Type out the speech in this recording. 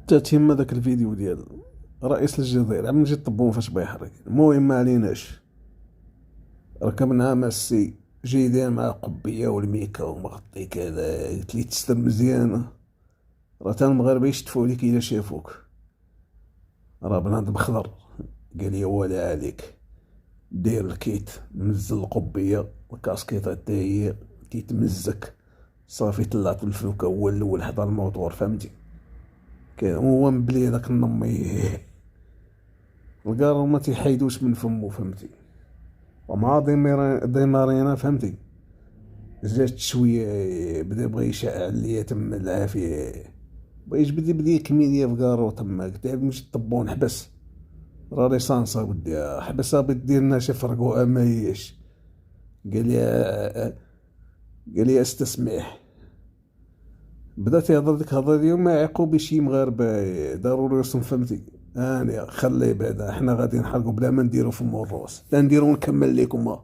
تتهم داك الفيديو ديال رئيس الجزائر عم نجي طبون فاش بيحرق. المهم ما عليناش. ركبنا مع السي جايين مع القبية والميكا ومغطي كذا، قلت لي تستر مزيان، راه تا المغاربة يشتفوا عليك إلا شافوك، راه بنادم خضر. قال لي ولا عليك، داير الكيت منزل القبية الكاسكيطة حتى هي تيتمزك، صافي طلعت الفلوكة هو الأول حدا الموطور، فهمتي؟ كان هو مبلي داك النمي الكارو ما تيحيدوش من فمو، فهمتي؟ ومع ديمارينا فهمتي، جات شوية بدا بغا يشعل ليا تما العافية، بغا يجبد لي كمينيا في كارو تما. قلت له نمشي طبون حبس، راه ليسانس اودي حبسها بدير لنا شي فرقوها ما هياش. قال لي قال لي استسمح. بدا تيهضر ديك الهضره ديال ما عقوبي شي مغاربه ضروري يوصل، فهمتي؟ هاني خليه بعدا، حنا غادي نحرقو بلا ما نديرو في الروس، لا نديرو نكمل لكم.